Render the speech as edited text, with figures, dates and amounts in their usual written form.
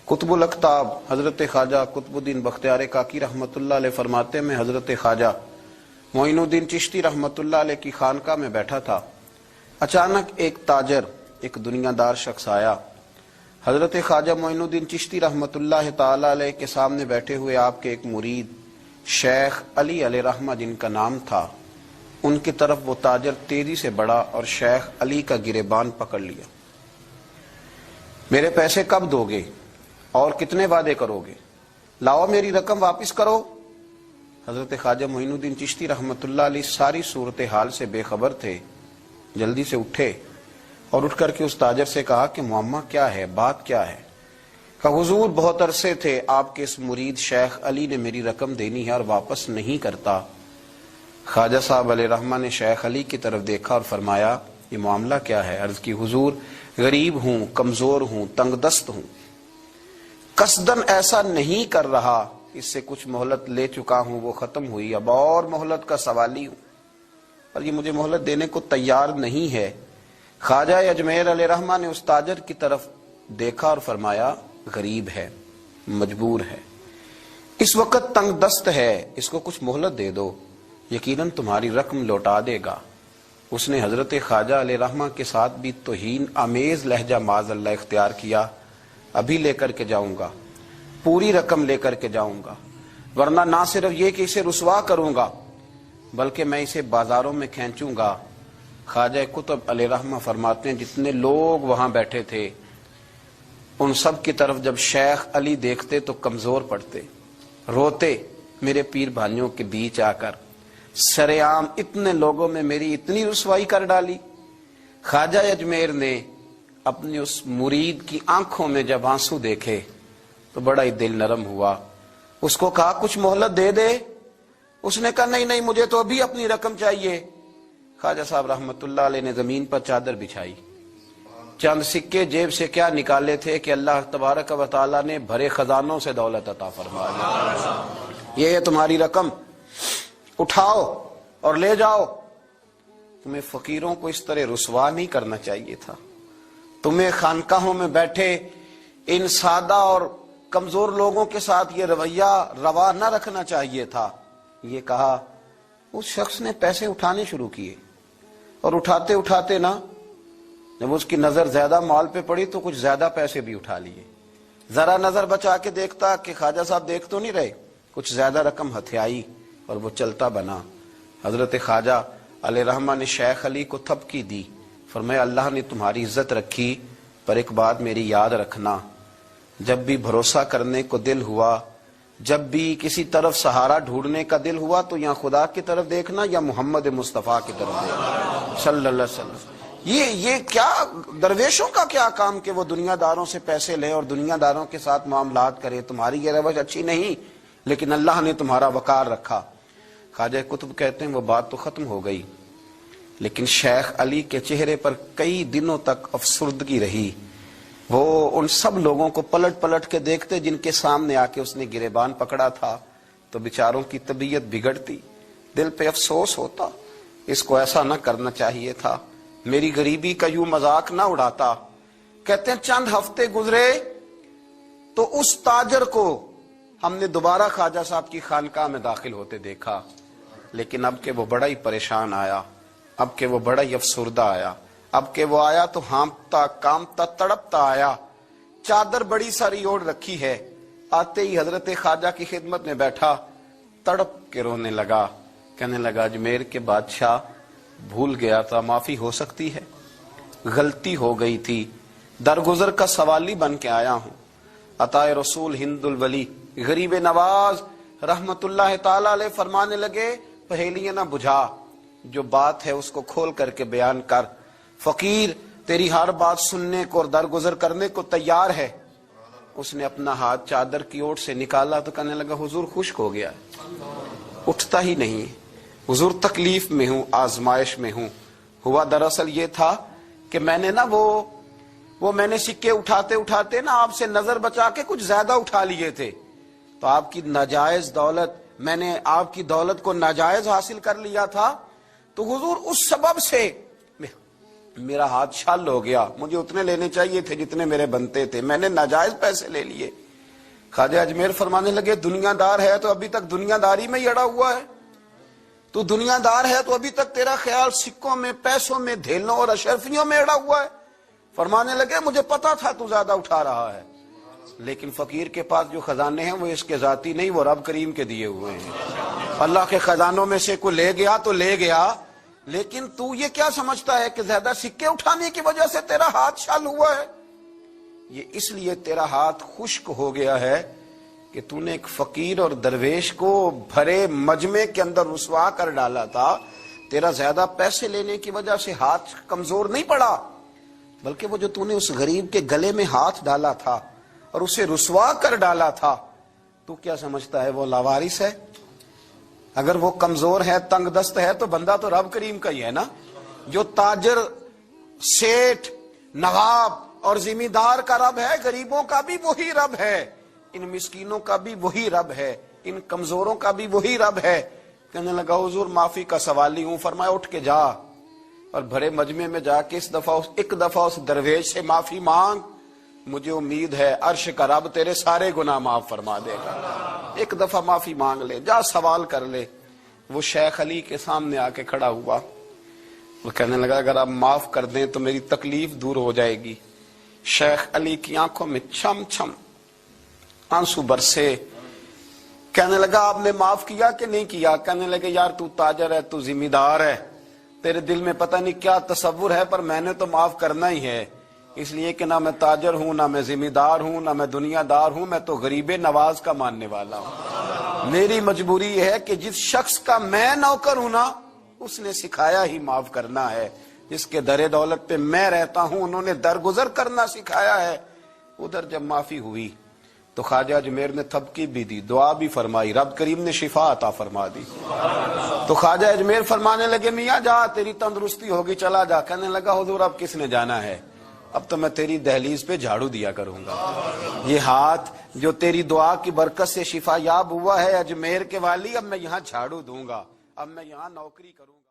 قطب الاقطاب حضرت خواجہ قطب الدین بختیار کاکی رحمۃ اللہ علیہ فرماتے میں حضرت خواجہ معین الدین چشتی رحمۃ اللہ علیہ کی خانقاہ میں بیٹھا تھا، اچانک ایک تاجر، ایک دنیا دار شخص آیا۔ حضرت خواجہ معین الدین چشتی رحمۃ اللہ تعالی علیہ کے سامنے بیٹھے ہوئے آپ کے ایک مرید شیخ علی علیہ رحمہ جن کا نام تھا، ان کی طرف وہ تاجر تیزی سے بڑھا اور شیخ علی کا گریبان پکڑ لیا۔ میرے پیسے کب دو گے اور کتنے وعدے کرو گے؟ لاؤ میری رقم واپس کرو۔ حضرت خواجہ معین الدین چشتی رحمۃ اللہ علیہ ساری صورتحال سے بے خبر تھے، جلدی سے اٹھے اور اٹھ کر کے اس تاجر سے کہا کہ معمہ کیا ہے، بات کیا ہے؟ کہ حضور بہت عرصے تھے آپ کے اس مرید شیخ علی نے میری رقم دینی ہے اور واپس نہیں کرتا۔ خواجہ صاحب علیہ رحمہ نے شیخ علی کی طرف دیکھا اور فرمایا یہ معاملہ کیا ہے؟ عرض کی حضور غریب ہوں، کمزور ہوں، تنگ دست ہوں، قصدن ایسا نہیں کر رہا، اس سے کچھ مہلت لے چکا ہوں، وہ ختم ہوئی، اب اور مہلت کا سوالی ہوں، پر یہ مجھے مہلت دینے کو تیار نہیں ہے۔ خواجہ اجمیر علیہ رحمہ نے اس تاجر کی طرف دیکھا اور فرمایا غریب ہے، مجبور ہے، اس وقت تنگ دست ہے، اس کو کچھ مہلت دے دو، یقیناً تمہاری رقم لوٹا دے گا۔ اس نے حضرت خواجہ علیہ رحمہ کے ساتھ بھی توہین آمیز لہجہ معاذ اللہ اختیار کیا، ابھی لے کر کے جاؤں گا، پوری رقم لے کر کے جاؤں گا، ورنہ نہ صرف یہ کہ اسے رسوا کروں گا بلکہ میں اسے بازاروں میں کھینچوں گا۔ خواجہ قطب علیہ رحمہ فرماتے ہیں جتنے لوگ وہاں بیٹھے تھے ان سب کی طرف جب شیخ علی دیکھتے تو کمزور پڑتے، روتے، میرے پیر بھائیوں کے بیچ آ کر سرعام اتنے لوگوں میں میری اتنی رسوائی کر ڈالی۔ خواجہ اجمیر نے اپنی اس مرید کی آنکھوں میں جب آنسو دیکھے تو بڑا ہی دل نرم ہوا، اس کو کہا کچھ مہلت دے دے، اس نے کہا نہیں مجھے تو ابھی اپنی رقم چاہیے۔ خواجہ صاحب رحمت اللہ علیہ نے زمین پر چادر بچھائی، چند سکے جیب سے کیا نکالے تھے کہ اللہ تبارک و تعالیٰ نے بھرے خزانوں سے دولت عطا فرمایا، یہ ہے تمہاری رقم، اٹھاؤ اور لے جاؤ۔ تمہیں فقیروں کو اس طرح رسوا نہیں کرنا چاہیے تھا، تمہیں خانقاہوں میں بیٹھے ان سادہ اور کمزور لوگوں کے ساتھ یہ رویہ روا نہ رکھنا چاہیے تھا۔ یہ کہا اس شخص نے پیسے اٹھانے شروع کیے اور اٹھاتے اٹھاتے نا جب اس کی نظر زیادہ مال پہ پڑی تو کچھ زیادہ پیسے بھی اٹھا لیے۔ ذرا نظر بچا کے دیکھتا کہ خواجہ صاحب دیکھ تو نہیں رہے، کچھ زیادہ رقم ہتھیائی اور وہ چلتا بنا۔ حضرت خواجہ علیہ رحمہ نے شیخ علی کو تھپکی دی، فرمایا اللہ نے تمہاری عزت رکھی، پر ایک بات میری یاد رکھنا، جب بھی بھروسہ کرنے کو دل ہوا، جب بھی کسی طرف سہارا ڈھونڈنے کا دل ہوا تو یا خدا کی طرف دیکھنا یا محمد مصطفیٰ کی طرف دیکھنا صلی اللہ علیہ وسلم۔ یہ کیا درویشوں کا کیا کام کہ وہ دنیا داروں سے پیسے لے اور دنیا داروں کے ساتھ معاملات کرے، تمہاری یہ روش اچھی نہیں، لیکن اللہ نے تمہارا وقار رکھا۔ خواجہ قطب کہتے ہیں وہ بات تو ختم ہو گئی، لیکن شیخ علی کے چہرے پر کئی دنوں تک افسردگی رہی۔ وہ ان سب لوگوں کو پلٹ پلٹ کے دیکھتے جن کے سامنے آ کے اس نے گریبان پکڑا تھا تو بیچاروں کی طبیعت بگڑتی، دل پہ افسوس ہوتا، اس کو ایسا نہ کرنا چاہیے تھا، میری غریبی کا یوں مذاق نہ اڑاتا۔ کہتے ہیں چند ہفتے گزرے تو اس تاجر کو ہم نے دوبارہ خواجہ صاحب کی خانقاہ میں داخل ہوتے دیکھا، لیکن اب کہ وہ بڑا ہی پریشان آیا، اب کہ وہ بڑا ہی افسردہ آیا، اب کہ وہ آیا تو ہانپتا کامتا تڑپتا آیا، چادر بڑی ساری اوڑھ رکھی ہے، آتے ہی حضرت خواجہ کی خدمت میں بیٹھا، تڑپ کے رونے لگا، کہنے لگا اجمیر کے بادشاہ بھول گیا تھا، معافی ہو سکتی ہے، غلطی ہو گئی تھی، درگزر کا سوالی بن کے آیا ہوں۔ عطائے رسول ہند الولی غریب نواز رحمت اللہ تعالی علیہ فرمانے لگے پہیلیاں نہ بجھا، جو بات ہے اس کو کھول کر کے بیان کر، فقیر تیری ہر بات سننے کو اور درگزر کرنے کو تیار ہے۔ اس نے اپنا ہاتھ چادر کی اوٹ سے نکالا تو کہنے لگا حضور خشک ہو گیا، اٹھتا ہی نہیں، حضور تکلیف میں ہوں، آزمائش میں ہوں۔ ہوا دراصل یہ تھا کہ میں نے نا وہ میں نے سکے اٹھاتے اٹھاتے نا آپ سے نظر بچا کے کچھ زیادہ اٹھا لیے تھے، تو آپ کی ناجائز دولت، میں نے آپ کی دولت کو ناجائز حاصل کر لیا تھا، تو حضور اس سبب سے میرا ہاتھ چھل ہو گیا، مجھے اتنے لینے چاہیے تھے جتنے میرے بنتے تھے، میں نے ناجائز پیسے لے لیے۔ خواجہ اجمیر فرمانے لگے دنیا دار ہے تو ابھی تک دنیا داری میں ہی اڑا ہوا ہے، تو دنیا دار ہے تو ابھی تک تیرا خیال سکوں میں، پیسوں میں، دھیلوں اور اشرفیوں میں اڑا ہوا ہے۔ فرمانے لگے مجھے پتا تھا تو زیادہ اٹھا رہا ہے، لیکن فقیر کے پاس جو خزانے ہیں وہ اس کے ذاتی نہیں، وہ رب کریم کے دیے ہوئے ہیں۔ اللہ کے خزانوں میں سے کوئی لے گیا تو لے گیا، لیکن تو یہ کیا سمجھتا ہے کہ زیادہ سکے اٹھانے کی وجہ سے تیرا ہاتھ چھل ہوا ہے؟ یہ اس لیے تیرا ہاتھ خشک ہو گیا ہے کہ تو نے ایک فقیر اور درویش کو بھرے مجمع کے اندر رسوا کر ڈالا تھا۔ تیرا زیادہ پیسے لینے کی وجہ سے ہاتھ کمزور نہیں پڑا، بلکہ وہ جو تو نے اس غریب کے گلے میں ہاتھ ڈالا تھا اور اسے رسوا کر ڈالا تھا، تو کیا سمجھتا ہے وہ لاوارث ہے؟ اگر وہ کمزور ہے، تنگ دست ہے، تو بندہ تو رب کریم کا ہی ہے نا۔ جو تاجر، سیٹھ، نواب اور ذمہ دار کا رب ہے، غریبوں کا بھی وہی رب ہے، ان مسکینوں کا بھی وہی رب ہے، ان کمزوروں کا بھی وہی رب ہے۔ کہنے لگا حضور معافی کا سوالی ہوں۔ فرمایا اٹھ کے جا اور بھرے مجمع میں جا کے ایک دفعہ اس درویش سے معافی مانگ، مجھے امید ہے عرش کا رب تیرے سارے گناہ معاف فرما دے گا۔ ایک دفعہ معافی مانگ لے، جا سوال کر لے۔ وہ شیخ علی کے سامنے آ کے کھڑا ہوا، وہ کہنے لگا اگر آپ معاف کر دیں تو میری تکلیف دور ہو جائے گی۔ شیخ علی کی آنکھوں میں چھم چھم آنسو برسے۔ کہنے لگا آپ نے معاف کیا کہ نہیں کیا؟ کہنے لگے یار تو تاجر ہے، تو ذمہ دار ہے، تیرے دل میں پتہ نہیں کیا تصور ہے، پر میں نے تو معاف کرنا ہی ہے، اس لیے کہ نہ میں تاجر ہوں، نہ میں ذمہ دار ہوں، نہ میں دنیا دار ہوں، میں تو غریب نواز کا ماننے والا ہوں۔ میری مجبوری یہ ہے کہ جس شخص کا میں نوکر ہوں نا، اس نے سکھایا ہی معاف کرنا ہے، جس کے در دولت پہ میں رہتا ہوں انہوں نے درگزر کرنا سکھایا ہے۔ ادھر جب معافی ہوئی تو خواجہ اجمیر نے تھپکی بھی دی، دعا بھی فرمائی، رب کریم نے شفا عطا فرما دی۔ تو خواجہ اجمیر فرمانے لگے میاں جا، تیری تندرستی ہوگی، چلا جا۔ کہنے لگا حضور اب کس نے جانا ہے، اب تو میں تیری دہلیز پہ جھاڑو دیا کروں گا۔ یہ ہاتھ جو تیری دعا کی برکت سے شفا یاب ہوا ہے اجمیر کے والی، اب میں یہاں جھاڑو دوں گا، اب میں یہاں نوکری کروں گا۔